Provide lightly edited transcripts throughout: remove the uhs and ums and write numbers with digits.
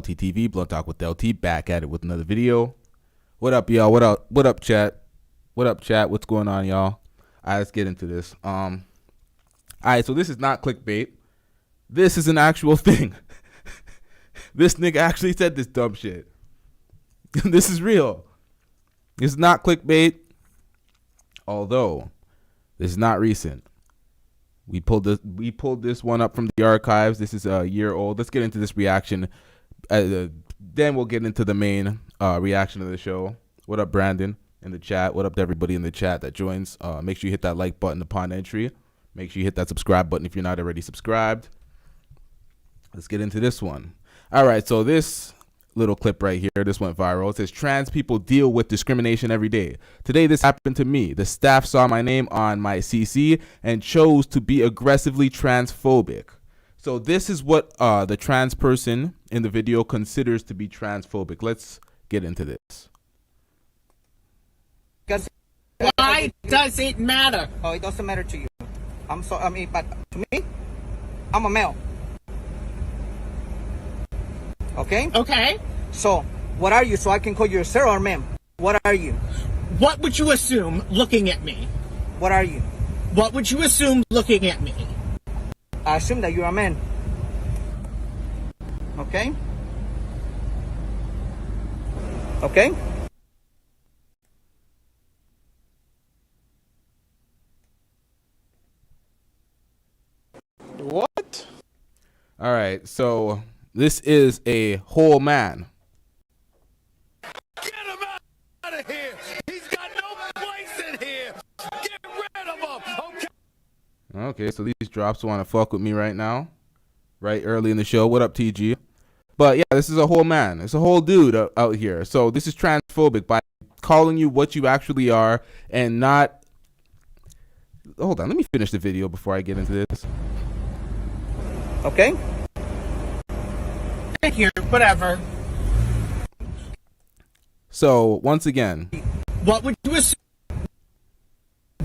LTTV, Blunt Talk with LT, back at it with another video. What up, y'all? What up? What up, chat? What up, chat? What's going on, y'all? All right, let's get into this. All right, so this is not clickbait. This is an actual thing. This nigga actually said this dumb shit. This is real. It's not clickbait, although this is not recent. We pulled this one up from the archives. This is a year old. Let's get into this reaction. Then we'll get into the main reaction of the show. What up, Brandon, in the chat? What up to everybody in the chat that joins? Make sure you hit that like button upon entry. Make sure you hit that subscribe button if you're not already subscribed. Let's get into this one. All right, so this little clip right here, this went viral. It says, trans people deal with discrimination every day. Today, this happened to me. The staff saw my name on my CC and chose to be aggressively transphobic. So this is what the trans person in the video considers to be transphobic. Let's get into this. Why does it matter? Oh, it doesn't matter to you. But to me, I'm a male. Okay? Okay. So, what are you? So I can call you a sir or ma'am. What are you? What would you assume looking at me? What are you? What would you assume looking at me? I assume that you're a man. Okay? Okay? What? All right, so this is a whole man. Get him out of here. He's got no place in here. Get rid of him. Okay. Okay, so these drops want to fuck with me right now. Right early in the show. What up, TG? But yeah, this is a whole man. It's a whole dude out here. So this is transphobic by calling you what you actually are and not... Hold on, let me finish the video before I get into this. Okay? Thank you. Whatever. So once again, What would you assume?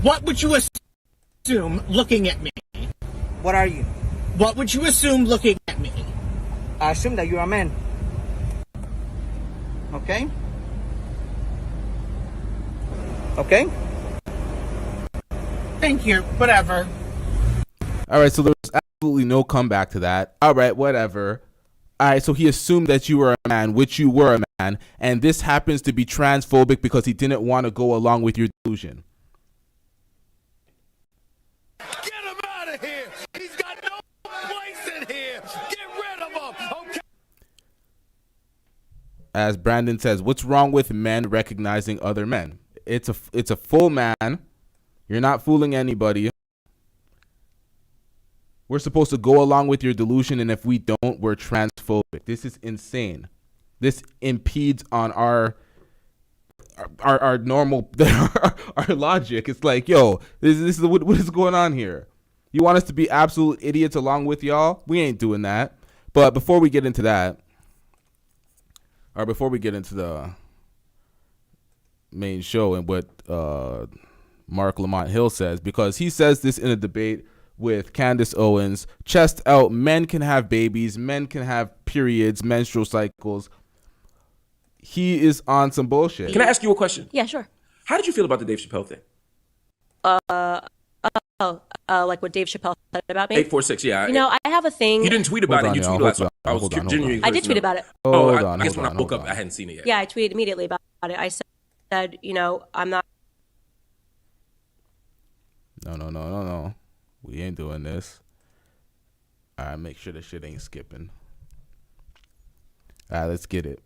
What would you assume looking at me? What are you? What would you assume looking at me? I assume that you're a man. Okay? Okay? Thank you. Whatever. all right, so there's absolutely no comeback to that. All right, whatever. All right, so he assumed that you were a man, which you were a man, and this happens to be transphobic because he didn't want to go along with your delusion. Get him out of here. He's got no place in here. Get rid of him. Okay. As Brandon says, what's wrong with men recognizing other men? It's a full man. You're not fooling anybody. We're supposed to go along with your delusion, and if we don't, we're transphobic. This is insane. This impedes on our normal our logic. It's like, yo, this is what is going on here. You want us to be absolute idiots along with y'all? We ain't doing that. But before we get into that, or before we get into the main show and what Marc Lamont Hill says, because he says this in a debate with Candace Owens, chest out, men can have babies, men can have periods, menstrual cycles. He is on some bullshit. Can I ask you a question? Yeah, sure. How did you feel about the Dave Chappelle thing? Like what Dave Chappelle said about me? 846, yeah. You know, I have a thing. You didn't tweet about it. You tweeted last night. I was genuinely. I did tweet about it. I guess when I woke up, I hadn't seen it yet. Yeah, I tweeted immediately about it. I said, you know, I'm not. No. We ain't doing this. All right, make sure the shit ain't skipping. All right, let's get it.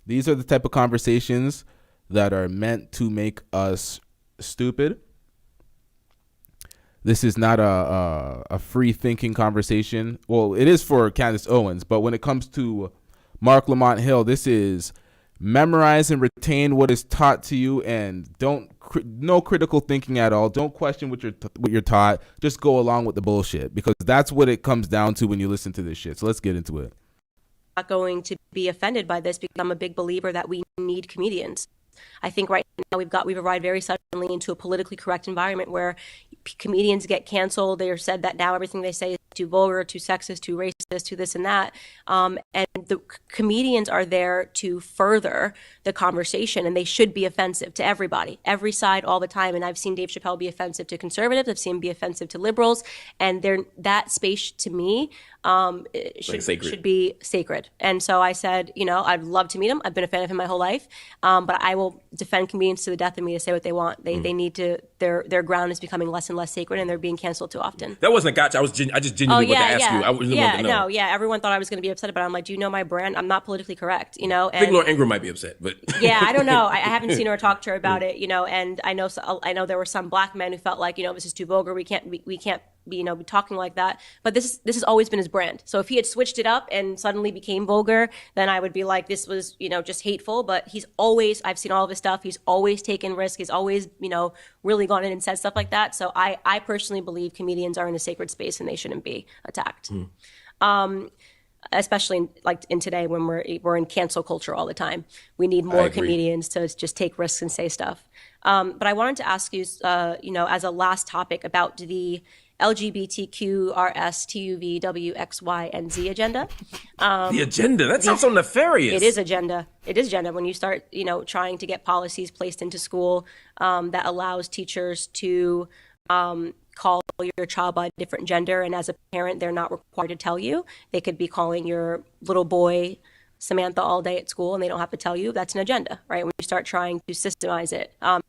These are the type of conversations that are meant to make us stupid. This is not a free thinking conversation. Well, it is for Candace Owens, but when it comes to Marc Lamont Hill, this is memorize and retain what is taught to you, and no critical thinking at all. Don't question what you're taught. Just go along with the bullshit, because that's what it comes down to when you listen to this shit. So let's get into it. Not going to be offended by this because I'm a big believer that we need comedians. I think right now we've arrived very suddenly into a politically correct environment where comedians get canceled. They're said that now everything they say is too vulgar, too sexist, too racist, too this and that. And the comedians are there to further the conversation, and they should be offensive to everybody, every side, all the time. And I've seen Dave Chappelle be offensive to conservatives. I've seen him be offensive to liberals, and that space to me should be sacred. And so I said, I'd love to meet him. I've been a fan of him my whole life, but I will defend comedians to the death of me to say what they want. They need to. Their ground is becoming less and less sacred, and they're being canceled too often. That wasn't a gotcha. I just genuinely wanted to ask you. I really wanted to know. Everyone thought I was going to be upset, but I'm like, do you know my brand? I'm not politically correct, And I think Laura Ingraham might be upset, but I don't know. I haven't seen her or talked to her about it, And I know there were some black men who felt like, this is too vulgar. We can't be talking like that. But this has always been his brand. So if he had switched it up and suddenly became vulgar, then I would be like, this was, just hateful. But I've seen all of his stuff. He's always taken risks. He's always, really gone in and said stuff like that. So I personally believe comedians are in a sacred space and they shouldn't be attacked. Especially in today when we're in cancel culture all the time. We need more comedians to just take risks and say stuff. But I wanted to ask you, as a last topic about the LGBTQRSTUVWXYNZ agenda. The agenda? That sounds so nefarious. It is agenda. It is agenda. When you start, trying to get policies placed into school that allows teachers to call your child by a different gender, and as a parent, they're not required to tell you. They could be calling your little boy Samantha all day at school, and they don't have to tell you. That's an agenda, right? When you start trying to systemize it, and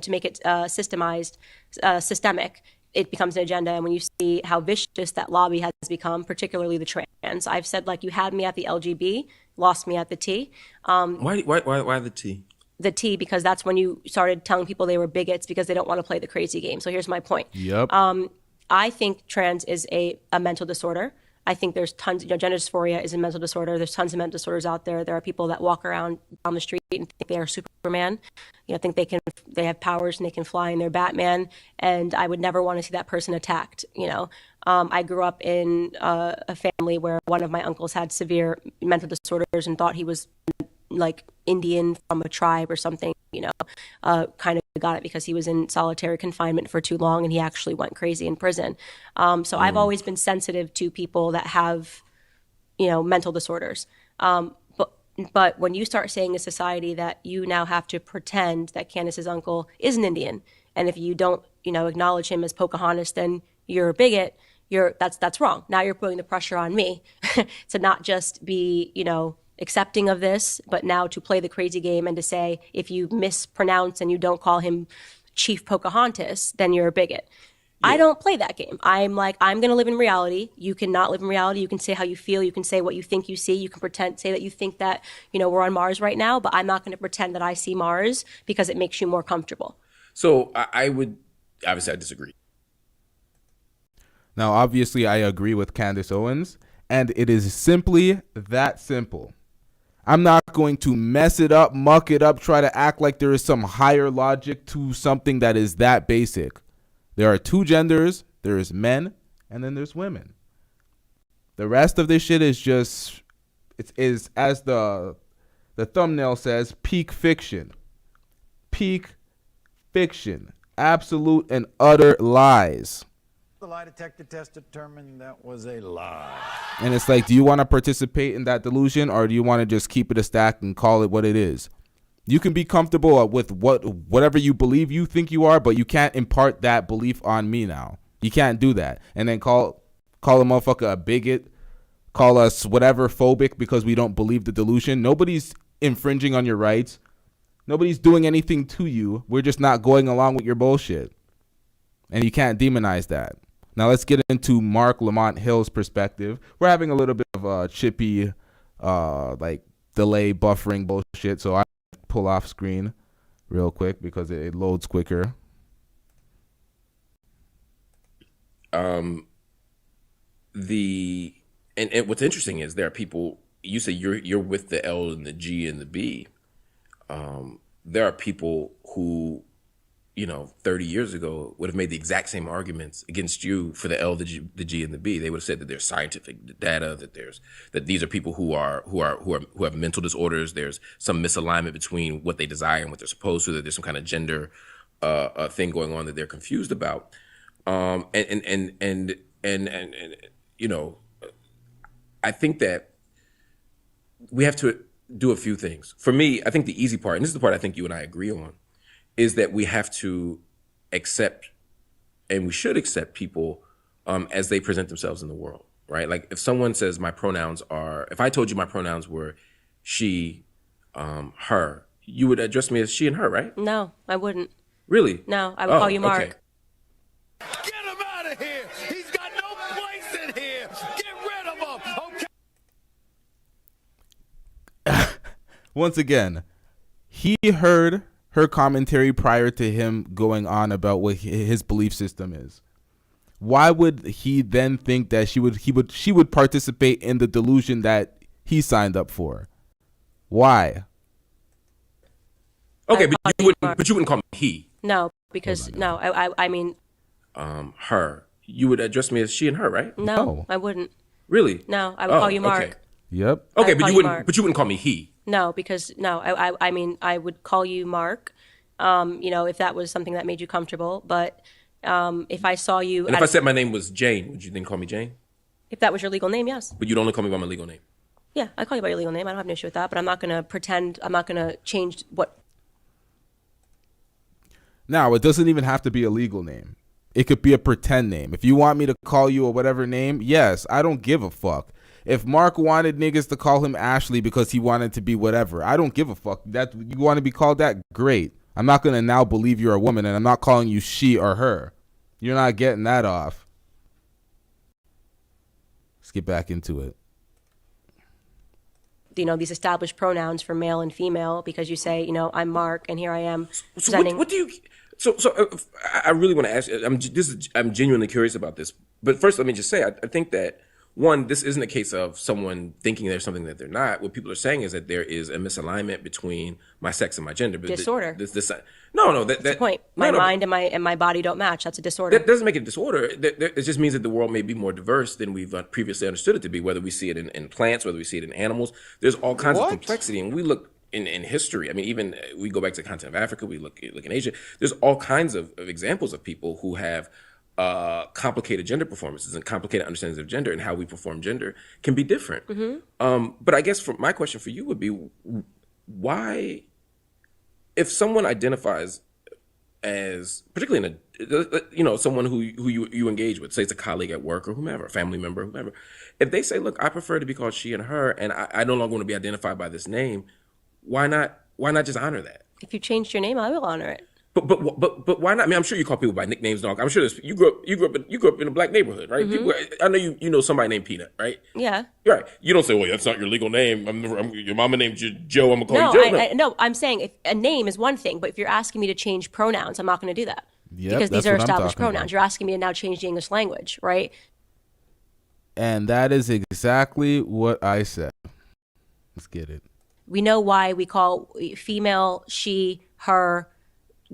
to make it systemic, it becomes an agenda. And when you see how vicious that lobby has become, particularly the trans, I've said, you had me at the LGB, lost me at the T. Why the T? The T, because that's when you started telling people they were bigots because they don't want to play the crazy game. So here's my point. Yep. I think trans is a mental disorder. I think there's tons, gender dysphoria is a mental disorder. There's tons of mental disorders out there. There are people that walk around down the street and think they are Superman. Think they have powers and they can fly and they're Batman. And I would never want to see that person attacked. I grew up in a family where one of my uncles had severe mental disorders and thought he was like Indian from a tribe or something, kind of got it because he was in solitary confinement for too long and he actually went crazy in prison. So I've always been sensitive to people that have, mental disorders. But when you start saying in society that you now have to pretend that Candace's uncle is an Indian, and if you don't, acknowledge him as Pocahontas, then you're a bigot, that's wrong. Now you're putting the pressure on me to not just be, accepting of this, but now to play the crazy game and to say, if you mispronounce and you don't call him Chief Pocahontas, then you're a bigot. Yeah. I don't play that game. I'm like, I'm going to live in reality. You cannot live in reality. You can say how you feel. You can say what you think you see. You can say that you think that, we're on Mars right now, but I'm not going to pretend that I see Mars because it makes you more comfortable. So I disagree. Now, obviously, I agree with Candace Owens, and it is simply that simple. I'm not going to mess it up, muck it up, try to act like there is some higher logic to something that is that basic. There are two genders. There is men, and then there's women. The rest of this shit is just, it is, as the thumbnail says, peak fiction. Peak fiction. Absolute and utter lies. The lie detector test determined that was a lie. And it's like, do you want to participate in that delusion, or do you want to just keep it a stack and call it what it is? You can be comfortable with whatever you believe you think you are, but you can't impart that belief on me now. You can't do that. And then call a motherfucker a bigot, call us whatever phobic because we don't believe the delusion. Nobody's infringing on your rights. Nobody's doing anything to you. We're just not going along with your bullshit. And you can't demonize that. Now let's get into Marc Lamont Hill's perspective. We're having a little bit of a chippy, delay buffering bullshit, so I pull off screen real quick because it loads quicker. And what's interesting is there are people. You say you're with the L and the G and the B. There are people who, 30 years ago would have made the exact same arguments against you for the L, the G, and the B. They would have said that there's scientific data, that these are people who have mental disorders. There's some misalignment between what they desire and what they're supposed to. That there's some kind of gender thing going on that they're confused about. I think that we have to do a few things. For me, I think the easy part, and this is the part I think you and I agree on, is that we have to accept, and we should accept people as they present themselves in the world, right? Like if someone says my pronouns are, if I told you my pronouns were she, her, you would address me as she and her, right? No, I wouldn't. Really? No, I would call you Mark. Okay. Get him out of here. He's got no place in here. Get rid of him. Okay. Once again, he heard her commentary prior to him going on about what his belief system is. Why would he then think that she would participate in the delusion that he signed up for? Why? Okay, but you wouldn't call me he. No, because no, I mean, her. You would address me as she and her, right? no, I wouldn't. Really? No, I would call you Mark. Okay. Yep. Okay, I'd but call you you wouldn't. Mark. But you wouldn't call me he. No, because no, I mean, I would call you Mark. If that was something that made you comfortable, but if I saw you, And if I said my name was Jane, would you then call me Jane? if that was your legal name, yes. But you'd only call me by my legal name. Yeah, I call you by your legal name. I don't have an issue with that, but I'm not going to pretend. I'm not going to change what. Now, it doesn't even have to be a legal name. It could be a pretend name. If you want me to call you a whatever name, yes, I don't give a fuck. If Mark wanted niggas to call him Ashley because he wanted to be whatever, I don't give a fuck. That you want to be called that? Great. I'm not going to now believe you're a woman, and I'm not calling you she or her. You're not getting that off. Let's get back into it. These established pronouns for male and female, because you say, I'm Mark and here I am So presenting. what do you? So I really want to ask you. I'm genuinely curious about this. But first, let me just say, I think that one, this isn't a case of someone thinking there's something that they're not. What people are saying is that there is a misalignment between my sex and my gender. But Disorder. No. That's the point. My mind and my body don't match. That's a disorder. That doesn't make it a disorder. It just means that the world may be more diverse than we've previously understood it to be, whether we see it in plants, whether we see it in animals. There's all kinds of complexity. And we look in history. I mean, even we go back to the continent of Africa, we look in Asia. There's all kinds of examples of people who have complicated gender performances and complicated understandings of gender, and how we perform gender can be different. But I guess my question for you would be, why, if someone identifies as, particularly someone who you engage with, say it's a colleague at work or whomever, a family member, whomever, if they say, look, I prefer to be called she and her, and I no longer want to be identified by this name, why not just honor that? If you changed your name, I will honor it. But why not? I mean, I'm sure you call people by nicknames and all. I'm sure you grew up in a black neighborhood, right? People, I know you know somebody named Peanut, right? Yeah. Right. You don't say, well, that's not your legal name. Your mama named Joe. I'm gonna call you Joe. No, I'm saying if a name is one thing, but if you're asking me to change pronouns, I'm not going to do that. Yep, because these are established pronouns. about. You're asking me to now change the English language, right? And that is exactly what I said. Let's get it. We know why we call female she, her,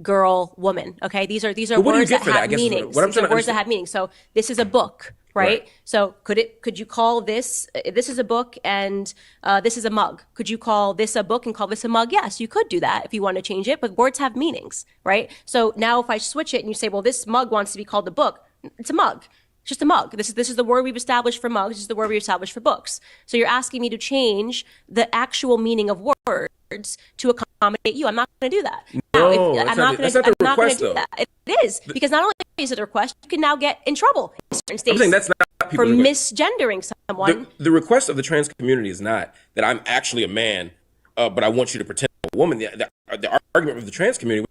girl, woman. Okay, these are words that have meanings. These are words that have meaning. So this is a book, right? So could you call this? This is a book, and this is a mug. Could you call this a book and call this a mug? Yes, you could do that if you want to change it. But words have meanings, right? So now if I switch it and you say, well, this mug wants to be called a book, it's a mug. It's just a mug. This is the word we've established for mugs. This is the word we've established for books. So you're asking me to change the actual meaning of words to accommodate you. I'm not going to do that. No, I'm not going to do though. that. It is, because not only is it a request, you can now get in trouble in certain states. I'm saying that's not for misgendering someone. The request of the trans community is not that I'm actually a man, but I want you to pretend I'm a woman. The argument of the trans community.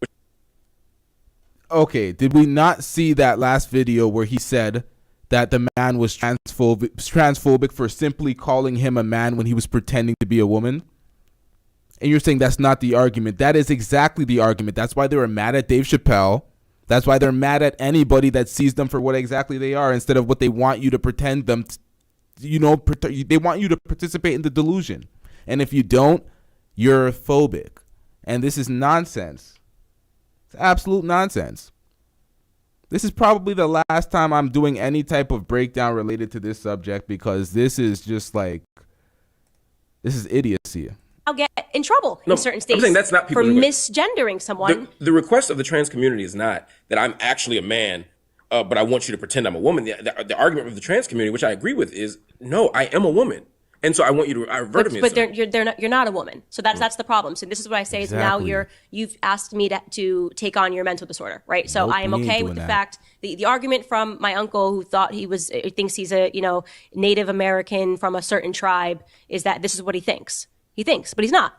Okay, did we not see that last video where he said that the man was transphobic for simply calling him a man when he was pretending to be a woman? And you're saying that's not the argument. That is exactly the argument. That's why they were mad at Dave Chappelle. That's why they're mad at anybody that sees them for what exactly they are, instead of what they want you to pretend them to, they want you to participate in the delusion. And if you don't, you're phobic. And this is nonsense. It's absolute nonsense. This is probably the last time I'm doing any type of breakdown related to this subject, because this is just like, this is idiocy. I'll get in trouble in certain states. I'm saying that's not for misgendering someone. The request of the trans community is not that I'm actually a man, but I want you to pretend I'm a woman. The argument of the trans community, which I agree with, is no, I am a woman. And so I want you to revert me. But you're not a woman. So that's the problem. So this is what I say is now you've asked me to take on your mental disorder, right? So I am okay with the fact the argument from my uncle who thinks he's a Native American from a certain tribe is that this is what he thinks. He thinks, but he's not.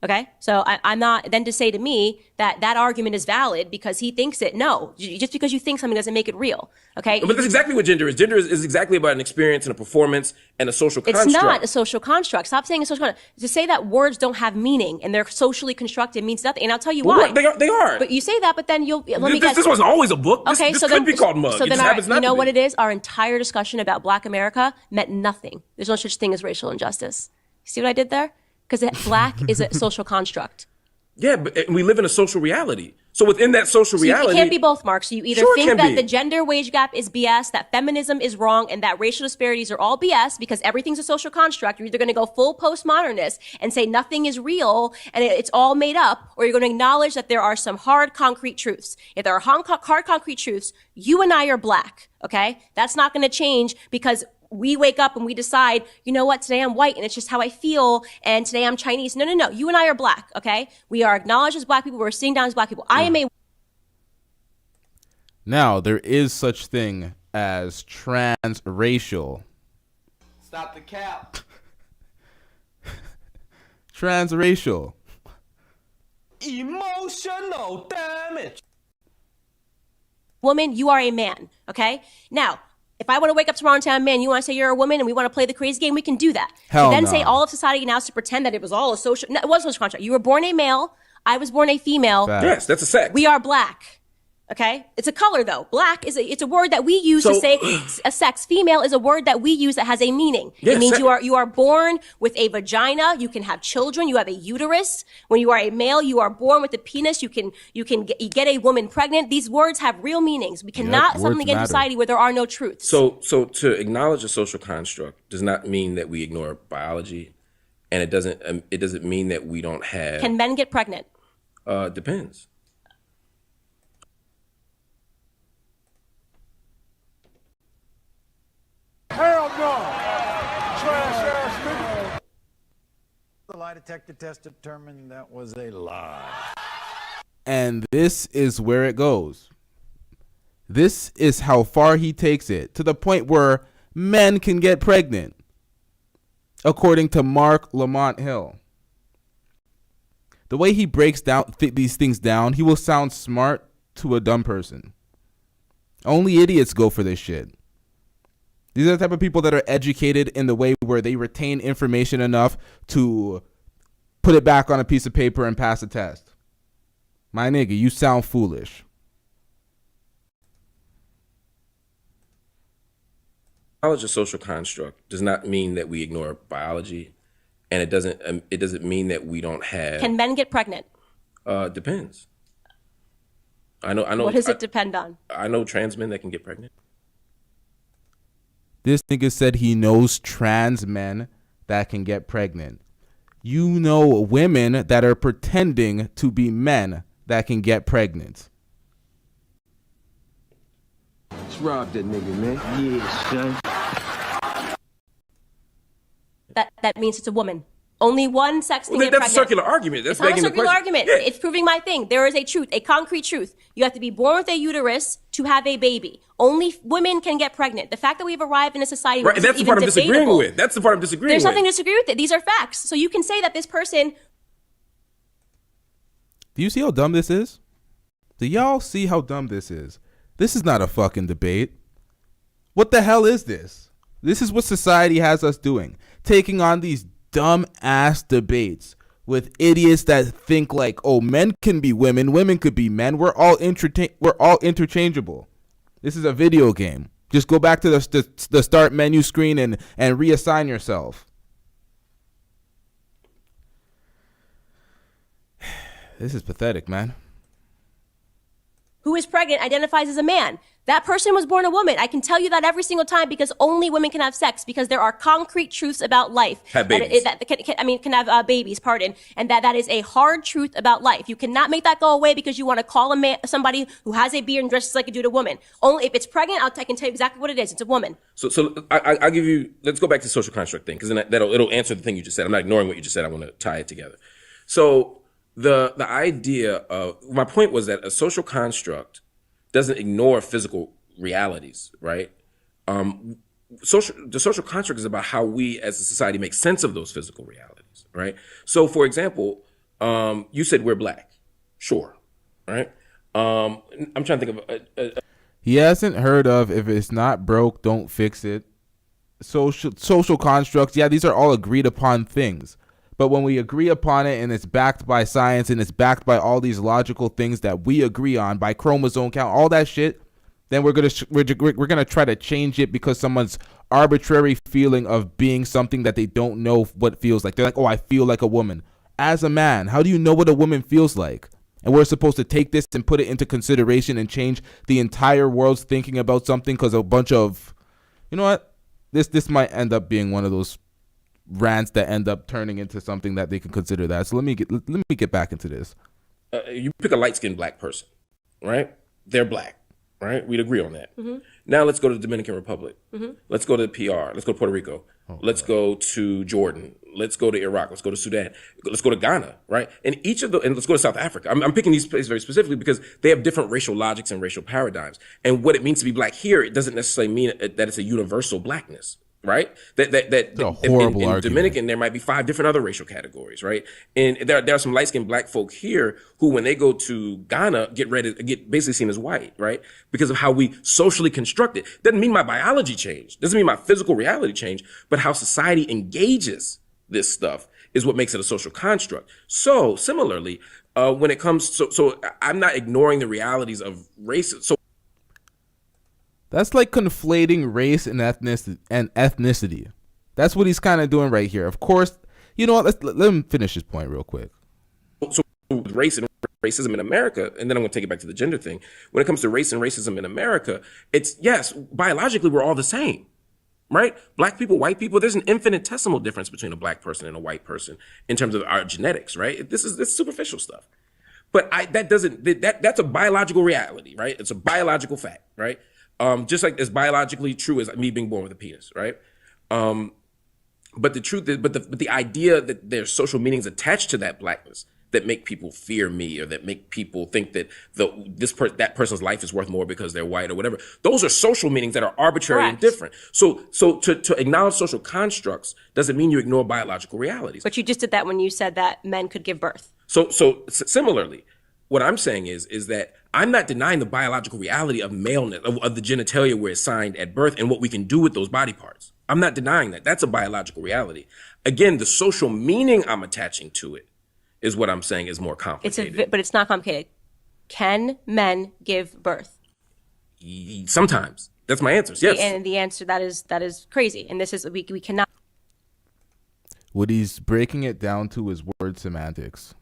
Okay, so I'm not then to say to me that argument is valid because he thinks it. No, just because you think something doesn't make it real. Okay, but that's exactly what gender is. Gender is exactly about an experience and a performance and a social construct. It's not a social construct. Stop saying a social construct. To say that words don't have meaning and they're socially constructed means nothing. And I'll tell you why. They are. But you say that, but then This wasn't always a book. Okay, this could be called mug. So then you know what it is? Our entire discussion about Black America meant nothing. There's no such thing as racial injustice. See what I did there? Because Black is a social construct. Yeah, but we live in a social reality. So within that social reality... It can't be both, Mark. So you either think that the gender wage gap is BS, that feminism is wrong, and that racial disparities are all BS because everything's a social construct. You're either going to go full postmodernist and say nothing is real and it's all made up, or you're going to acknowledge that there are some hard, concrete truths. If there are hard, concrete truths, you and I are Black, okay? That's not going to change because we wake up and we decide, you know what, today I'm white and it's just how I feel, and today I'm Chinese. No. You and I are Black, okay? We are acknowledged as Black people. We're sitting down as Black people. I am a... Now, there is such thing as transracial. Stop the cap. Transracial. Emotional damage. Woman, you are a man, okay? Now, if I want to wake up tomorrow and tell a man, you want to say you're a woman and we want to play the crazy game, we can do that. Hell to then no. say all of society now is to pretend that it was all a social... No, it was a social contract. You were born a male. I was born a female. Fact. Yes, that's a sex. We are Black. Okay? It's a color, though. Black it's a word that we use to say a sex. Female is a word that we use that has a meaning. Yes, it means you are born with a vagina. You can have children. You have a uterus. When you are a male, you are born with a penis. You can get a woman pregnant. These words have real meanings. We cannot suddenly get into society where there are no truths. So to acknowledge a social construct does not mean that we ignore biology, and it doesn't mean that we don't have... Can men get pregnant? Depends. Hell no! Trash ass nigga. The lie detector test determined that was a lie. And this is where it goes. This is how far he takes it, to the point where men can get pregnant, according to Marc Lamont Hill. The way he breaks down these things down, he will sound smart to a dumb person. Only idiots go for this shit. These are the type of people that are educated in the way where they retain information enough to put it back on a piece of paper and pass a test. My nigga, you sound foolish. Knowledge of social construct does not mean that we ignore biology, and it doesn't mean that we don't have... Can men get pregnant? Depends. I know. What does it depend on? I know trans men that can get pregnant. This nigga said he knows trans men that can get pregnant. You know women that are pretending to be men that can get pregnant. Let's rob that nigga, man. Yeah, son. That means it's a woman. Only one sex can get That's pregnant. a circular argument. That's it's not a circular argument. Yeah. It's proving my thing. There is a truth, a concrete truth. You have to be born with a uterus to have a baby. Only women can get pregnant. The fact that we've arrived in a society where right, that's the part I'm disagreeing with. That's the part I'm disagreeing There's with. nothing to disagree with it. These are facts. So you can say that this person... Do you see how dumb this is? Do y'all see how dumb this is? This is not a fucking debate. What the hell is this? This is what society has us doing. Taking on these dumb ass debates with idiots that think like, oh, men can be women, women could be men. We're all interchangeable. This is a video game. Just go back to the start menu screen and reassign yourself. This is pathetic, man. who is pregnant identifies as a man. That person was born a woman. I can tell you that every single time because only women can have sex because there are concrete truths about life. Have babies. Can have babies, pardon. And that is a hard truth about life. You cannot make that go away because you want to call a man, somebody who has a beard and dresses like a dude, a woman. Only if it's pregnant, I can tell you exactly what it is. It's a woman. So I'll give you, let's go back to the social construct thing because then it'll answer the thing you just said. I'm not ignoring what you just said. I want to tie it together. So the idea of, my point was that a social construct doesn't ignore physical realities, right? The social construct is about how we as a society make sense of those physical realities, right? So, for example, you said we're black, sure, right? I'm trying to think of He hasn't heard of if it's not broke, don't fix it. Social constructs, yeah, these are all agreed upon things. But when we agree upon it and it's backed by science and it's backed by all these logical things that we agree on by chromosome count, all that shit, then we're gonna try to change it because someone's arbitrary feeling of being something that they don't know what feels like. They're like, oh, I feel like a woman. As a man, how do you know what a woman feels like? And we're supposed to take this and put it into consideration and change the entire world's thinking about something because a bunch of, you know what? This might end up being one of those rants that end up turning into something that they can consider that. So let me get back into this. You pick a light-skinned black person, right? They're black, right? We'd agree on that. Mm-hmm. Now let's go to the Dominican Republic. Mm-hmm. Let's go to PR. Let's go to Puerto Rico. Let's go to Jordan. Let's go to Iraq. Let's go to Sudan. Let's go to Ghana, right? And let's go to South Africa. I'm picking these places very specifically because they have different racial logics and racial paradigms. And what it means to be black here, it doesn't necessarily mean that it's a universal blackness. Right? That a horrible in Dominican, there might be 5 different other racial categories, right? And there are some light-skinned black folk here who, when they go to Ghana, get basically seen as white, right? Because of how we socially construct it. Doesn't mean my biology changed. Doesn't mean my physical reality changed, but how society engages this stuff is what makes it a social construct. So similarly, when it comes so I'm not ignoring the realities of race. So that's like conflating race and ethnicity. That's what he's kind of doing right here. Of course, you know what? Let him finish his point real quick. So race and racism in America, and then I'm going to take it back to the gender thing. When it comes to race and racism in America, it's, yes, biologically we're all the same, right? Black people, white people, there's an infinitesimal difference between a black person and a white person in terms of our genetics, right? This is superficial stuff. But that's a biological reality, right? It's a biological fact, right? Just like as biologically true as me being born with a penis, right? But the truth is, but the idea that there's social meanings attached to that blackness that make people fear me or that make people think that that person's life is worth more because they're white or whatever. Those are social meanings that are arbitrary and different. So to acknowledge social constructs doesn't mean you ignore biological realities. But you just did that when you said that men could give birth. So similarly, what I'm saying is that I'm not denying the biological reality of maleness, of the genitalia we're assigned at birth and what we can do with those body parts. I'm not denying that. That's a biological reality. Again, the social meaning I'm attaching to it is what I'm saying is more complicated. But it's not complicated. Can men give birth? Sometimes. That's my answer. Yes. And the answer, that is crazy. And this is, we cannot. What he's breaking it down to is word semantics.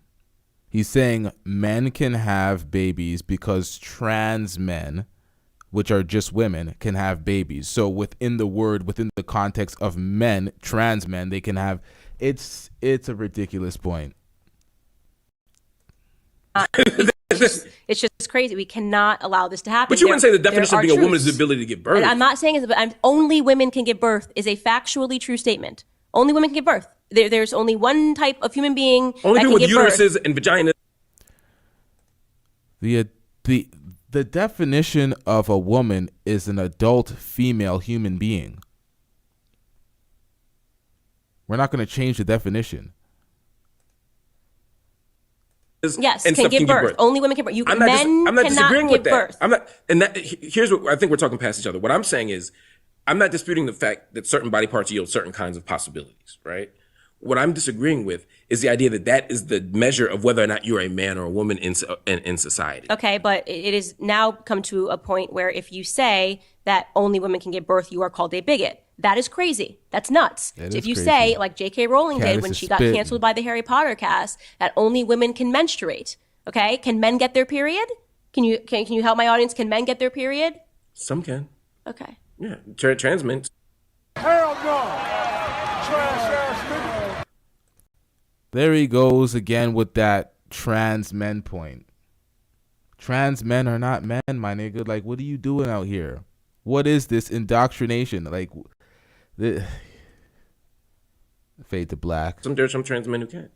He's saying men can have babies because trans men, which are just women, can have babies. So within the context of men, trans men, they can have. It's a ridiculous point. It's just crazy. We cannot allow this to happen. But you wouldn't say the definition of being a woman is the ability to give birth. And I'm not saying it, but only women can give birth is a factually true statement. Only women can give birth. There's only one type of human being only that people can with give uteruses birth. and vaginas. The definition of a woman is an adult female human being. We're not going to change the definition. Yes, can give birth. Only women can give birth. I'm not disagreeing with that. Birth. I'm not, and that here's what I think we're talking past each other. What I'm saying is, I'm not disputing the fact that certain body parts yield certain kinds of possibilities, right? What I'm disagreeing with is the idea that that is the measure of whether or not you're a man or a woman in society. Okay, but it is now come to a point where if you say that only women can give birth, you are called a bigot. That is crazy. That's nuts. So if you say, like J.K. Rowling did when she got canceled by the Harry Potter cast, that only women can menstruate, okay? Can men get their period? Can you help my audience? Can men get their period? Some can. Okay. Yeah, trans men. Hell no. Trash ass nigga. There he goes again with that trans men point. Trans men are not men, my nigga. Like, what are you doing out here? What is this indoctrination? Like, fade to black. There's some trans men who can.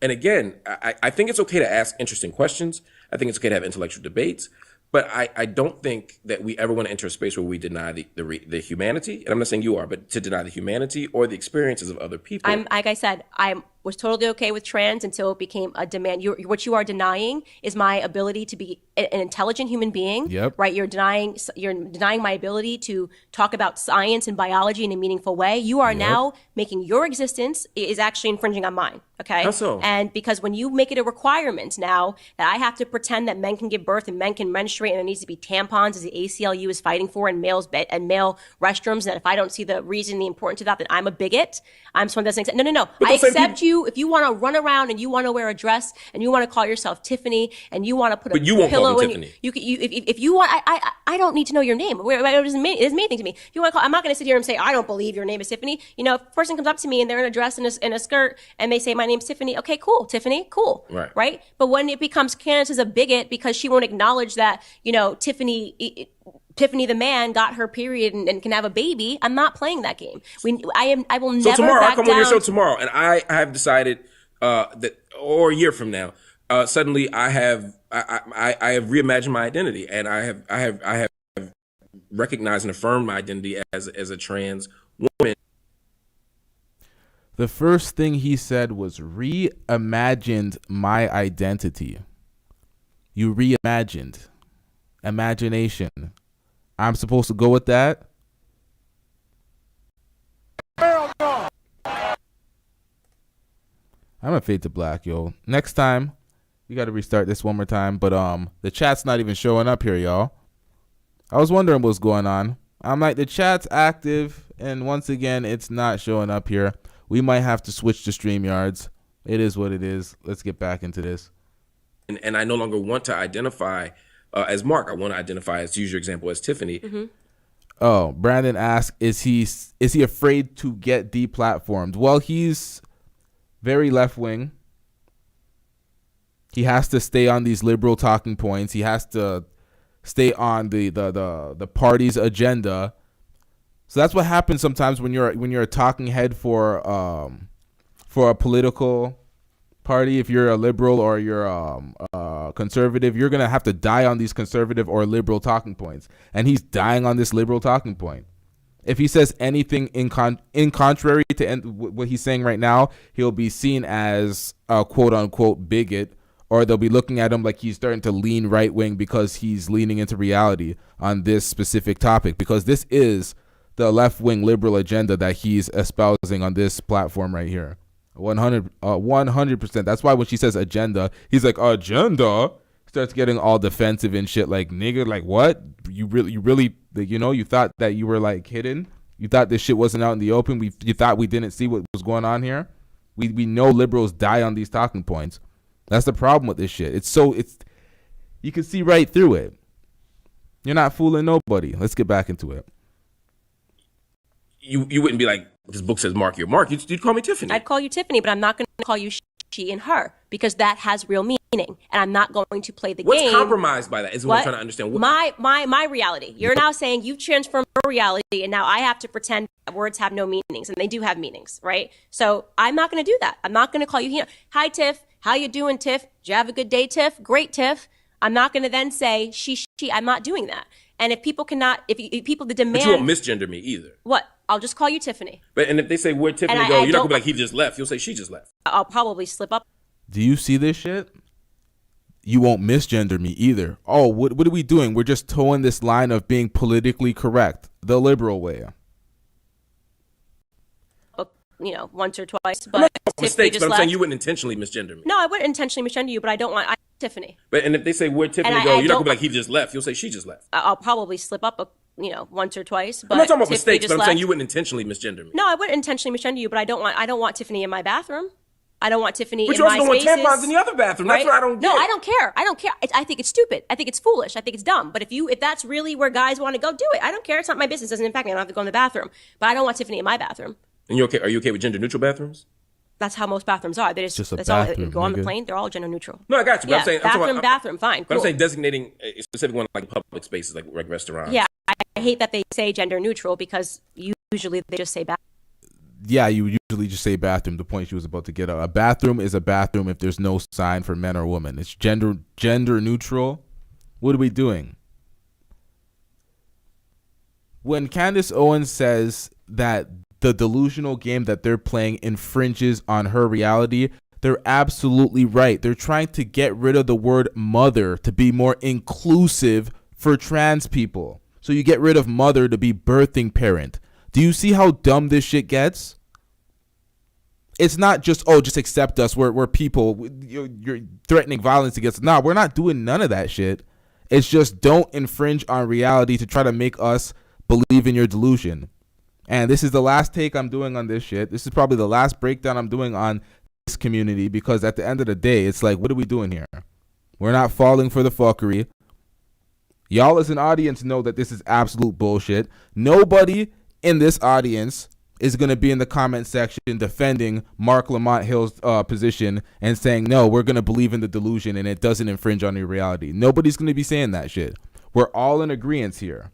And again, I think it's okay to ask interesting questions. I think it's okay to have intellectual debates. But I don't think that we ever want to enter a space where we deny the humanity. And I'm not saying you are, but to deny the humanity or the experiences of other people. Like I said, I was totally okay with trans until it became a demand. What you are denying is my ability to be an intelligent human being. Yep. Right? You're denying my ability to talk about science and biology in a meaningful way. You are now making your existence is actually infringing on mine. Okay. How so? And because when you make it a requirement now that I have to pretend that men can give birth and men can menstruate and there needs to be tampons as the ACLU is fighting for and male restrooms, that if I don't see the reason, the importance of that, then I'm a bigot. I'm someone that doesn't. No. I accept you if you want to run around and you want to wear a dress and you want to call yourself Tiffany and you want to put a you won't pillow call in them Tiffany. if you want, I don't need to know your name. It doesn't mean anything to me. If you want to call, I'm not going to sit here and say I don't believe your name is Tiffany. You know, if a person comes up to me and they're in a dress and a skirt and they say my name's Tiffany, okay, cool, Tiffany, cool, right? But when it becomes Candace is a bigot because she won't acknowledge that, you know, Tiffany the man got her period and can have a baby, I'm not playing that game. I will never. So tomorrow, back I come down. on your show tomorrow, and I have decided that, or a year from now, suddenly I have reimagined my identity, and I have recognized and affirmed my identity as a trans woman. The first thing he said was reimagined my identity. You reimagined. Imagination. I'm supposed to go with that? Hell no. I'm gonna fade to black, yo. Next time, we gotta restart this one more time. But the chat's not even showing up here, y'all. I was wondering what's going on. I'm like, the chat's active, and once again, it's not showing up here. We might have to switch to StreamYards. It is what it is. Let's get back into this. And I no longer want to identify as Mark. I want to identify, as to use your example, as Tiffany. Mm-hmm. Oh, Brandon asked, is he afraid to get deplatformed? Well, he's very left-wing. He has to stay on these liberal talking points. He has to stay on the party's agenda. So that's what happens sometimes when you're a talking head for a political party. If you're a liberal or you're a conservative, you're gonna have to die on these conservative or liberal talking points, and he's dying on this liberal talking point. If he says anything in contrary to what he's saying right now, he'll be seen as a quote unquote bigot, or they'll be looking at him like he's starting to lean right wing because he's leaning into reality on this specific topic, because this is the left-wing liberal agenda that he's espousing on this platform right here. 100%. That's why when she says agenda, he's like, agenda? Starts getting all defensive and shit, like, nigga, like, what? You really, you know, you thought that you were, like, hidden? You thought this shit wasn't out in the open? You thought we didn't see what was going on here? We know liberals die on these talking points. That's the problem with this shit. It's you can see right through it. You're not fooling nobody. Let's get back into it. You wouldn't be like, this book says Mark, you're Mark. You'd call me Tiffany. I'd call you Tiffany, but I'm not going to call you she and her, because that has real meaning, and I'm not going to play the game. What's compromised by that is what I'm trying to understand. My reality. You're now saying you've transformed your reality, and now I have to pretend that words have no meanings, and they do have meanings, right? So I'm not going to do that. I'm not going to call you here. Hi, Tiff. How you doing, Tiff? Did you have a good day, Tiff? Great, Tiff. I'm not going to then say she. I'm not doing that. And if people cannot, if people the demand, but you won't misgender me either. What? I'll just call you Tiffany. And if they say where'd Tiffany go, you're not gonna be like he just left. You'll say she just left. I'll probably slip up. Do you see this shit? You won't misgender me either. Oh, what are we doing? We're just towing this line of being politically correct, the liberal way. You know, once or twice, but mistakes. But I'm saying you wouldn't intentionally misgender me. No, I wouldn't intentionally misgender you, but I don't want Tiffany. But and if they say where'd Tiffany go, you're not gonna be like he just left. You'll say she just left. I'll probably slip up once or twice. But I'm not talking about mistakes, but I'm saying you wouldn't intentionally misgender me. No, I wouldn't intentionally misgender you, but I don't want Tiffany in my bathroom. I don't want Tiffany But in you also my don't want spaces. tampons in the other bathroom. That's Right? what I don't get. No, I don't care. I don't care. I think it's stupid. I think it's foolish. I think it's dumb. But if that's really where guys want to go, do it. I don't care. It's not my business. It doesn't impact me. I don't have to go in the bathroom. But I don't want Tiffany in my bathroom. And you okay? Are you okay with gender neutral bathrooms? That's how most bathrooms are. They Just a that's all. bathroom, Go on the nigga. plane. They're all gender neutral. No, I got you. But Yeah, I'm saying I'm talking about- bathroom, fine. But I'm Cool. saying designating a specific one like public spaces, like restaurants. Yeah, I hate that they say gender neutral because usually they just say bathroom. Yeah, you usually just say bathroom. The point she was about to get out. A bathroom is a bathroom if there's no sign for men or women. It's gender neutral. What are we doing? When Candace Owens says that the delusional game that they're playing infringes on her reality, they're absolutely right. They're trying to get rid of the word mother to be more inclusive for trans people. So you get rid of mother to be birthing parent. Do you see how dumb this shit gets? It's not just, oh, just accept us. We're people. You're threatening violence against us. Nah, we're not doing none of that shit. It's just don't infringe on reality to try to make us believe in your delusion. And this is the last take I'm doing on this shit. This is probably the last breakdown I'm doing on this community, because at the end of the day, it's like, what are we doing here? We're not falling for the fuckery. Y'all as an audience know that this is absolute bullshit. Nobody in this audience is going to be in the comment section defending Marc Lamont Hill's position and saying, no, we're going to believe in the delusion and it doesn't infringe on your reality. Nobody's going to be saying that shit. We're all in agreement here.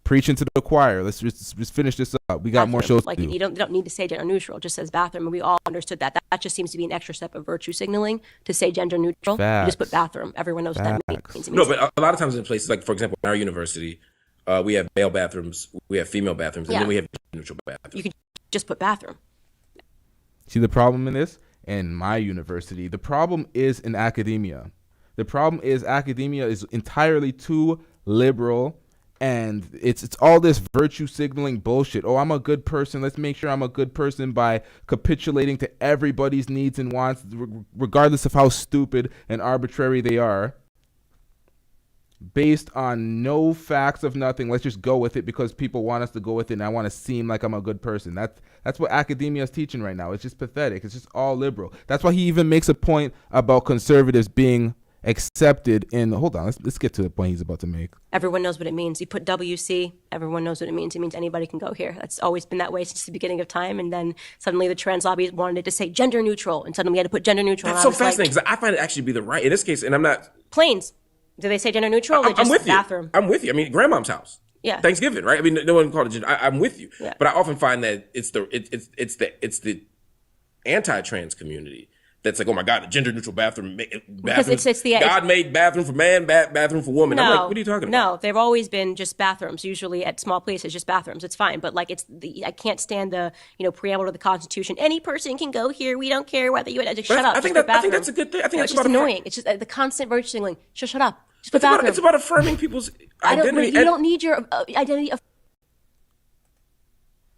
Preaching to the choir. Let's just finish this up. We got more shows Like to do. you don't need to say gender neutral. It just says bathroom, and we all understood that. That just seems to be an extra step of virtue signaling to say gender neutral. You just put bathroom. Everyone knows what that means. It No, means but a lot of times in places like, for example, in our university, we have male bathrooms, we have female bathrooms, and Yeah. then we have neutral bathrooms. you could just put bathroom. See the problem in this? In my university, the problem is in academia. The problem is academia is entirely too liberal, and it's all this virtue signaling bullshit. Oh, I'm a good person. Let's make sure I'm a good person by capitulating to everybody's needs and wants, regardless of how stupid and arbitrary they are. Based on no facts of nothing, let's just go with it because people want us to go with it, and I want to seem like I'm a good person. That's what academia is teaching right now. It's just pathetic. It's just all liberal. That's why he even makes a point about conservatives being accepted in. Hold on, let's get to the point he's about to make. Everyone knows what it means. You put WC, everyone knows what it means. It means anybody can go here. That's always been that way since the beginning of time. And then suddenly the trans lobby wanted to say gender neutral, and suddenly we had to put gender neutral. That's so fascinating because I find it actually be the right in this case, and I'm not. Planes. Do they say gender neutral? Or I'm just with you. bathroom? I'm with you. I mean, grandmom's house. Yeah. Thanksgiving, right? I mean, no one called it gender. I'm with you. Yeah. But I often find that it's the anti-trans community that's like, oh my God, a gender neutral bathroom. Because it's the God made bathroom for man, bathroom for woman. I'm like, what are you talking about? No, they've always been just bathrooms. Usually at small places, just bathrooms. It's fine, but like I can't stand the preamble to the Constitution. Any person can go here. We don't care whether you. Just shut up. I think that's a good thing. I think it's that's just about annoying. It's just the constant virtue signaling. Just shut up. Just put bathroom. It's about affirming people's identity. You don't need your identity.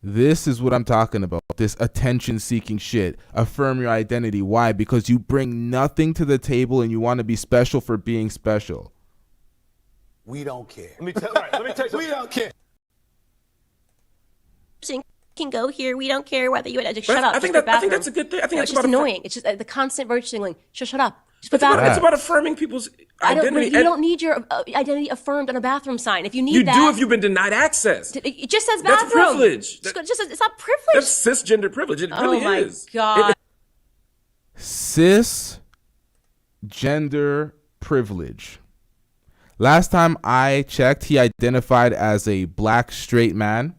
This is what I'm talking about. This attention-seeking shit. Affirm your identity. Why? Because you bring nothing to the table and you want to be special for being special. We don't care. Let me tell you, we don't care. Can go here. We don't care whether you. Just shut up. I think that's a good thing. I think it's just annoying. It's just the constant virtue signaling. Just shut up. Just put it's bathroom. it's about affirming people's identity. You don't need your identity affirmed on a bathroom sign. If you need you that, do if you've been denied access. It just says bathroom. That's privilege. It's not privilege. That's cisgender privilege. It really is. Oh my God. Cisgender privilege. Last time I checked, he identified as a black straight man.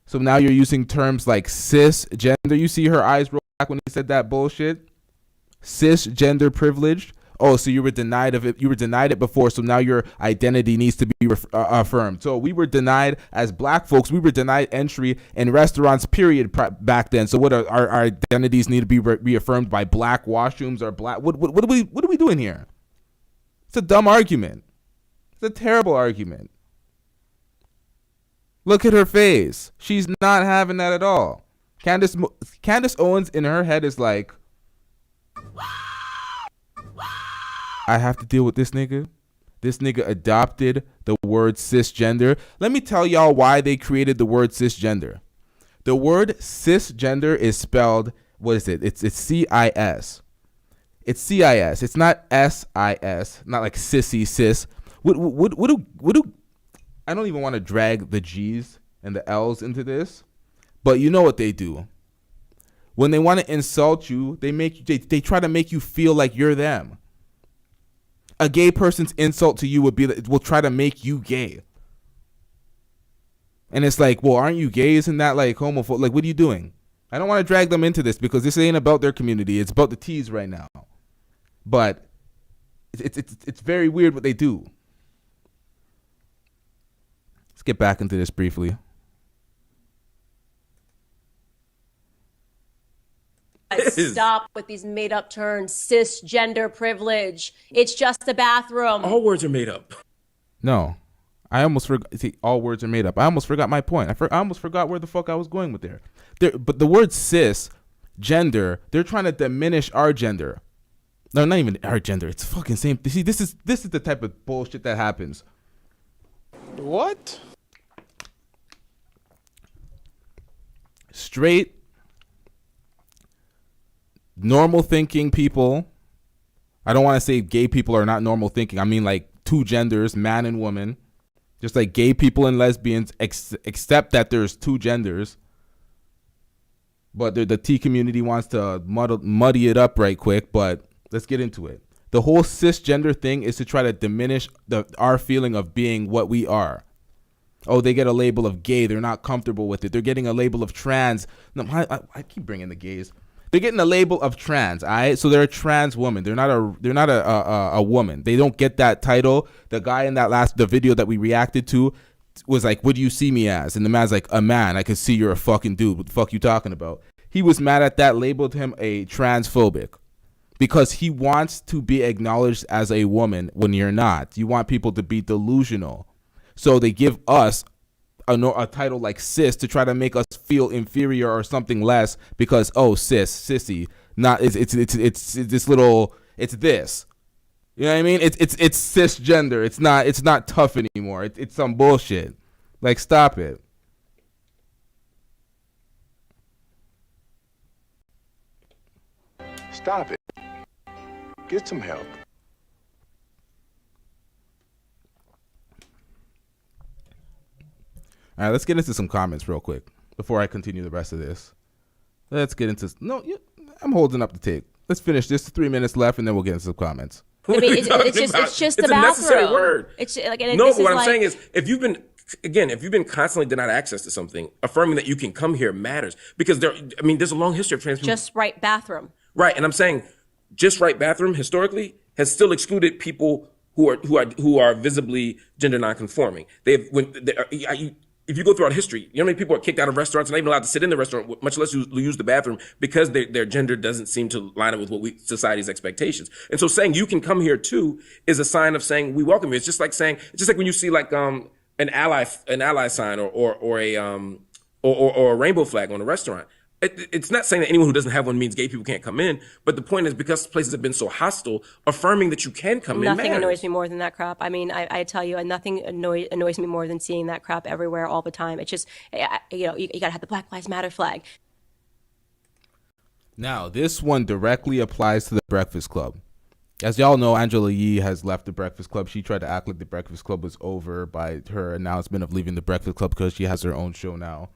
So now you're using terms like cisgender. You see her eyes roll back when he said that bullshit. Cisgender privileged. Oh, so you were denied of it. You were denied it before, so now your identity needs to be affirmed. So we were denied as black folks. We were denied entry in restaurants, period, back then. So what our identities need to be reaffirmed by black washrooms or black? What are we doing here? It's a dumb argument. It's a terrible argument. Look at her face. She's not having that at all. Candace Owens in her head is like, I have to deal with this nigga. This nigga adopted the word cisgender. Let me tell y'all why they created the word cisgender. The word cisgender is spelled what is it? It's CIS. It's CIS. It's not SIS. Not like sissy sis. What do I don't even want to drag the G's and the L's into this, but you know what they do. When they want to insult you, they try to make you feel like you're them. A gay person's insult to you will try to make you gay. And it's like, well, aren't you gay? Isn't that like homophobic? Like, what are you doing? I don't want to drag them into this because this ain't about their community. It's about the T's right now. But it's very weird what they do. Let's get back into this briefly. Stop with these made up terms. Cisgender privilege. It's just a bathroom. All words are made up. No. I almost forgot. See, all words are made up. I almost forgot my point. I almost forgot where the fuck I was going with there. But the word cis, gender, they're trying to diminish our gender. No, not even our gender. It's fucking same. See, this is the type of bullshit that happens. What? Straight, normal thinking people. I don't want to say gay people are not normal thinking. I mean like two genders, man and woman. Just like gay people and lesbians, except that there's two genders. But the T community wants to muddy it up right quick, but let's get into it. The whole cisgender thing is to try to diminish our feeling of being what we are. Oh, they get a label of gay. They're not comfortable with it. They're getting a label of trans. No, I keep bringing the gays. They're getting a label of trans. All right, so they're a trans woman. They're not a woman. They don't get that title. The guy in the video that we reacted to was like, "What do you see me as?" And the man's like, "A man. I can see you're a fucking dude. What the fuck you talking about?" He was mad at that, labeled him a transphobic because he wants to be acknowledged as a woman when you're not. You want people to be delusional, so they give us a title like cis to try to make us feel inferior or something less because sissy, not it's this little, it's this, you know what I mean? It's cisgender. It's not tough anymore. It's some bullshit. Like, stop it. Stop it. Get some help. All right, let's get into some comments real quick before I continue the rest of this. Let's get into I'm holding up the tape. Let's finish this. 3 minutes left, and then we'll get into some comments. I mean, it's just it's a necessary word. It's like, no, but what I'm saying is, if you've been constantly denied access to something, affirming that you can come here matters because there's a long history of trans people. Just right bathroom. Right, and I'm saying, just right bathroom historically has still excluded people who are visibly gender nonconforming. If you go throughout history, you know how many people are kicked out of restaurants and not even allowed to sit in the restaurant, much less use the bathroom because their gender doesn't seem to line up with society's expectations. And so saying you can come here too is a sign of saying we welcome you. It's just like when you see like an ally sign or a rainbow flag on a restaurant. It's not saying that anyone who doesn't have one means gay people can't come in, but the point is because places have been so hostile, affirming that you can come in Nothing matters. annoys me more than that crap. I mean, I tell you, and nothing annoys me more than seeing that crap everywhere all the time. It's just, you gotta have the Black Lives Matter flag. Now, this one directly applies to the Breakfast Club. As y'all know, Angela Yee has left the Breakfast Club. She tried to act like the Breakfast Club was over by her announcement of leaving the Breakfast Club because she has her own show now.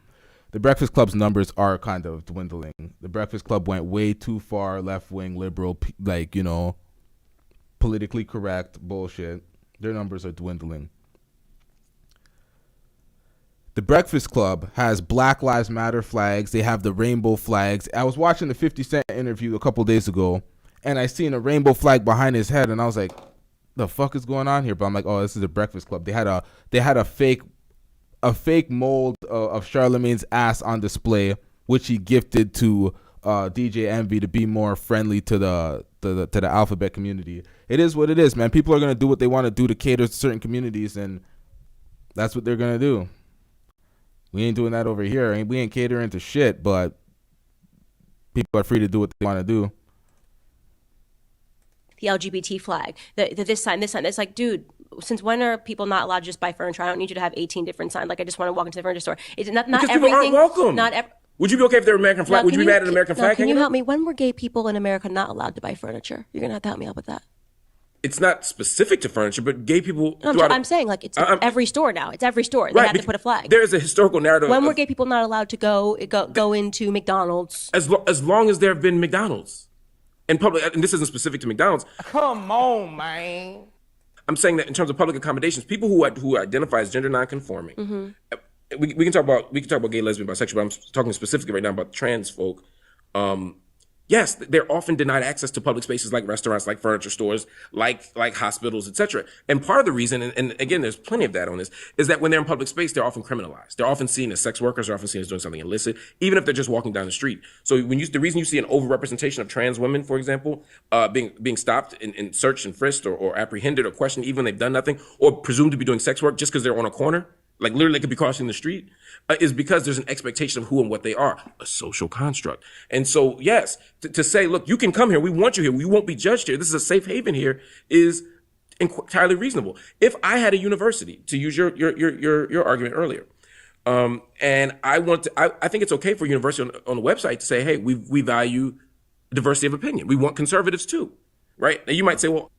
The Breakfast Club's numbers are kind of dwindling. The Breakfast Club went way too far left-wing, liberal, politically correct bullshit. Their numbers are dwindling. The Breakfast Club has Black Lives Matter flags. They have the rainbow flags. I was watching the 50 Cent interview a couple days ago, and I seen a rainbow flag behind his head, and I was like, the fuck is going on here? But I'm like, oh, this is the Breakfast Club. They had a fake mold of Charlemagne's ass on display, which he gifted to DJ Envy to be more friendly to the alphabet community. It is what it is, man. People are gonna do what they want to do to cater to certain communities, and that's what they're gonna do. We ain't doing that over here. We ain't catering to shit, but people are free to do what they want to do. The LGBT flag, this sign. It's like, dude, since when are people not allowed to just buy furniture? I don't need you to have 18 different signs. Like, I just want to walk into the furniture store. It's not because everything. People aren't welcome. Would you be okay if they were American flag? Would you be mad at an American flag? Can you help me? When were gay people in America not allowed to buy furniture? You're gonna have to help me out with that. It's not specific to furniture, but gay people. No, I'm saying like it's every store now. It's every store. They have to put a flag. There is a historical narrative. When were gay people not allowed to go into McDonald's? As long as there have been McDonald's and public, and this isn't specific to McDonald's. Come on, man. I'm saying that in terms of public accommodations, people who identify as gender nonconforming, we can talk about gay, lesbian, bisexual, but I'm talking specifically right now about trans folk. Yes, they're often denied access to public spaces like restaurants, like furniture stores, like hospitals, etc. And part of the reason, and again, there's plenty of data on this, is that when they're in public space, they're often criminalized. They're often seen as sex workers. They're often seen as doing something illicit, even if they're just walking down the street. So the reason you see an overrepresentation of trans women, for example, being stopped and searched and frisked or apprehended or questioned, even when they've done nothing, or presumed to be doing sex work just because they're on a corner, like literally they could be crossing the street, is because there's an expectation of who and what they are, a social construct. And so, yes, to say, look, you can come here, we want you here, we won't be judged here, this is a safe haven here, is entirely reasonable. If I had a university, to use your argument earlier, and I think it's okay for a university on the website to say, hey, we value diversity of opinion. We want conservatives too, right? Now you might say, well,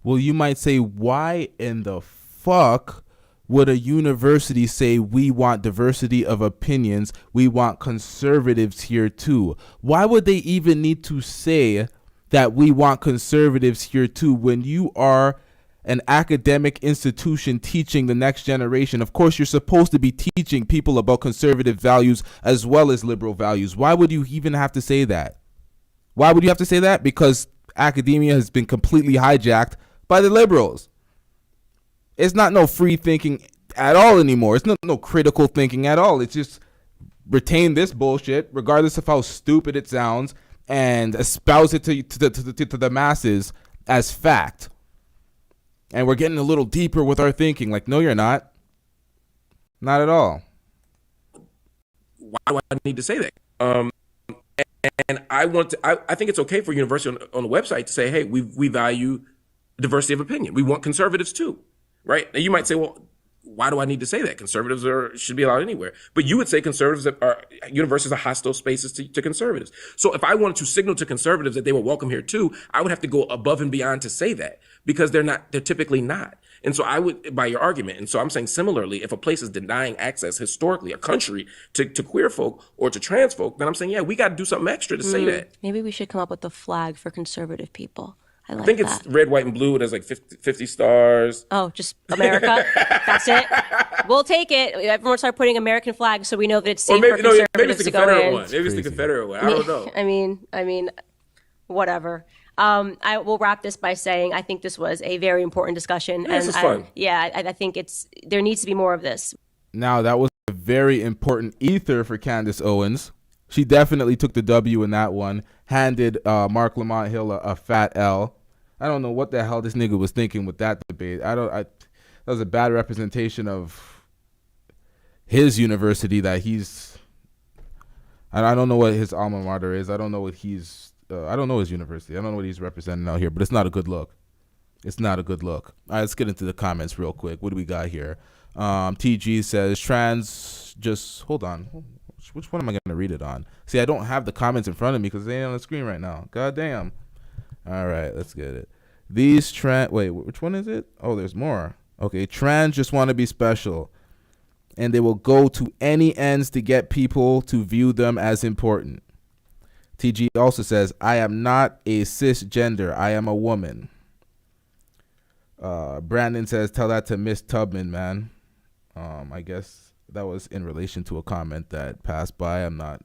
you might say, why in the fuck would a university say we want diversity of opinions, we want conservatives here too? Why would they even need to say that we want conservatives here too when you are an academic institution teaching the next generation? Of course, you're supposed to be teaching people about conservative values as well as liberal values. Why would you even have to say that? Why would you have to say that? Because academia has been completely hijacked by the liberals. It's not no free thinking at all anymore. It's not no critical thinking at all. It's just retain this bullshit, regardless of how stupid it sounds, and espouse it to the masses as fact. And we're getting a little deeper with our thinking. Like, no, you're not. Not at all. Why do I need to say that? And I think it's okay for a university on the website to say, hey, we value diversity of opinion. We want conservatives too. Right? Now you might say, well, why do I need to say that? Conservatives should be allowed anywhere. But you would say universities are hostile spaces to conservatives. So if I wanted to signal to conservatives that they were welcome here too, I would have to go above and beyond to say that, because they're typically not. And so I would, by your argument, and so I'm saying similarly, if a place is denying access historically, a country, to queer folk or to trans folk, then I'm saying, yeah, we got to do something extra to say that. Maybe we should come up with a flag for conservative people. I think it's red, white, and blue. There's like 50 stars. Oh, just America? That's it? We'll take it. Everyone start putting American flags so we know that it's safe for conservatives maybe it's the to go Confederate in. one. Maybe it's the Confederate one. I don't know. I mean, whatever. I will wrap this by saying I think this was a very important discussion. This is fun. I think there needs to be more of this. Now, that was a very important ether for Candace Owens. She definitely took the W in that one. Handed Marc Lamont Hill a fat L. I don't know what the hell this nigga was thinking with that debate. That was a bad representation of his university that he's. I don't know what his alma mater is. I don't know what he's. I don't know his university. I don't know what he's representing out here. But it's not a good look. It's not a good look. All right, let's get into the comments real quick. What do we got here? TG says trans. Just hold on. Which one am I going to read it on? See, I don't have the comments in front of me because they ain't on the screen right now. God damn. All right, let's get it. These trans... Wait, which one is it? Oh, there's more. Okay, trans just want to be special. And they will go to any ends to get people to view them as important. TG also says, I am not a cisgender. I am a woman. Brandon says, tell that to Miss Tubman, man. I guess that was in relation to a comment that passed by. I'm not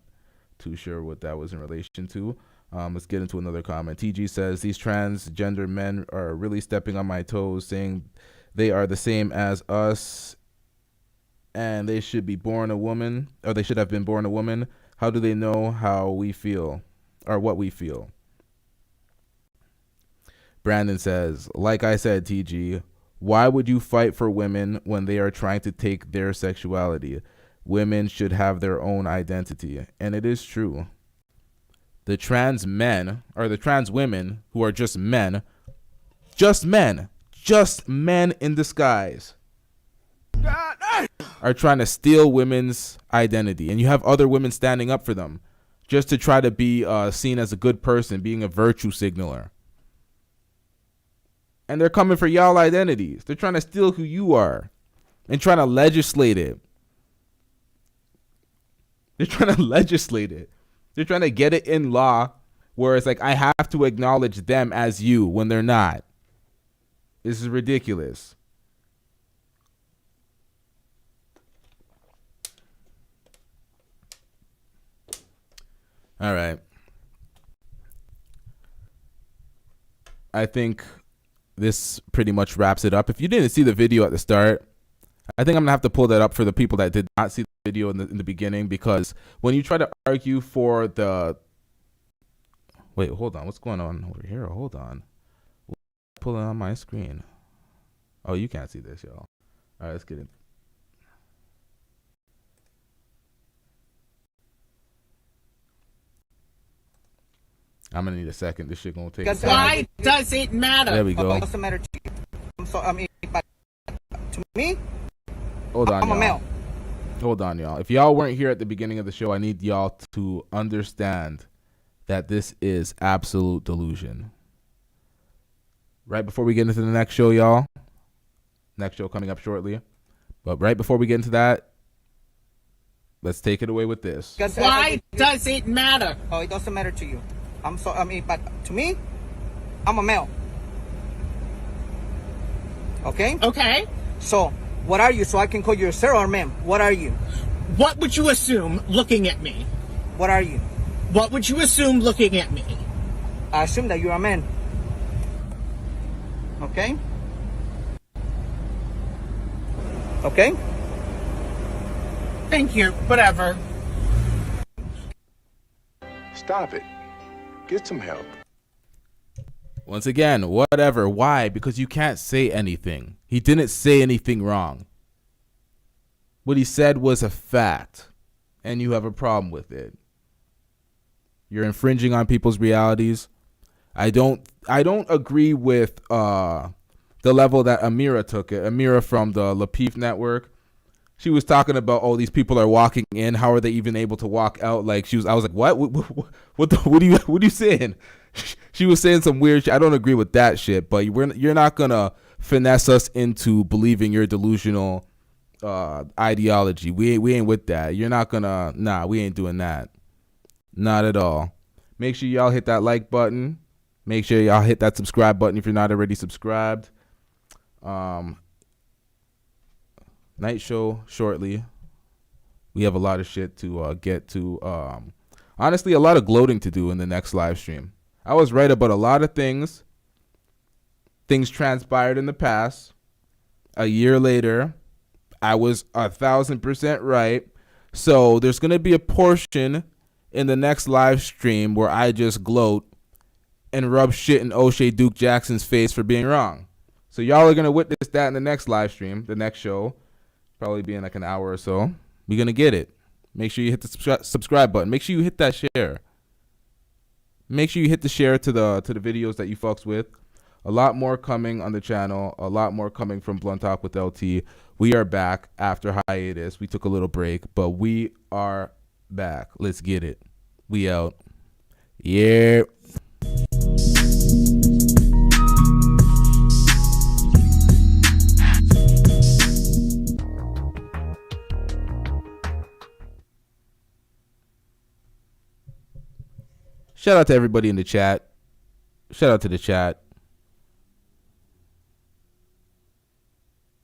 too sure what that was in relation to. Let's get into another comment. TG says, these transgender men are really stepping on my toes, saying they are the same as us and they should be born a woman, or they should have been born a woman. How do they know how we feel or what we feel? Brandon says, like I said, TG, why would you fight for women when they are trying to take their sexuality? Women should have their own identity. And it is true. The trans men, or the trans women who are just men in disguise. are trying to steal women's identity, and you have other women standing up for them just to try to be seen as a good person, being a virtue signaler. And they're coming for y'all identities. They're trying to steal who you are and trying to legislate it. They're trying to legislate it. They're trying to get it in law where it's like, I have to acknowledge them as you when they're not. This is ridiculous. All right. I think this pretty much wraps it up. If you didn't see the video at the start, I think I'm gonna have to pull that up for the people that did not see the video in the beginning, because when you try to argue for the wait, hold on, what's going on over here? Hold on, pull it on my screen. Oh, you can't see this, y'all. All right, let's get it. I'm gonna need a second. This shit gonna take. Why does it matter? There we go. It doesn't matter to you. But to me, Hold on, I'm a y'all. male. Hold on, y'all. If y'all weren't here at the beginning of the show, I need y'all to understand that this is absolute delusion. Right before we get into the next show, y'all. Next show coming up shortly. But right before we get into that, let's take it away with this. Why does it matter? Oh, it doesn't matter to you. But to me, I'm a male. Okay? Okay. So, what are you? So I can call you sir or ma'am. What are you? What would you assume looking at me? What are you? What would you assume looking at me? I assume that you're a man. Okay? Okay? Thank you. Whatever. Stop it. Get some help. Once again, whatever. Why? Because you can't say anything. He didn't say anything wrong. What he said was a fact, and you have a problem with it. You're infringing on people's realities. I don't agree with the level that Amira took it. Amira from the Lapeef Network. She was talking about, oh, these people are walking in. How are they even able to walk out? Like I was like, what? What are you saying? She was saying some weird shit. I don't agree with that shit, but you're not gonna finesse us into believing your delusional ideology. We ain't with that. You're not gonna. Nah, we ain't doing that. Not at all. Make sure y'all hit that like button. Make sure y'all hit that subscribe button if you're not already subscribed. Night show shortly. We have a lot of shit to get to. Honestly, a lot of gloating to do in the next live stream. I was right about a lot of things. Things transpired in the past. A year later, I was 1,000% right. So there's going to be a portion in the next live stream where I just gloat and rub shit in O'Shea Duke Jackson's face for being wrong. So y'all are going to witness that in the next live stream, the next show. Probably be in like an hour or so. You're going to get it. Make sure you hit the subscribe button. Make sure you hit that share. Make sure you hit the share to the videos that you fucks with. A lot more coming on the channel. A lot more coming from Blunt Talk with LT. We are back after hiatus. We took a little break, but we are back. Let's get it. We out. Yeah. Shout out to everybody in the chat. Shout out to the chat.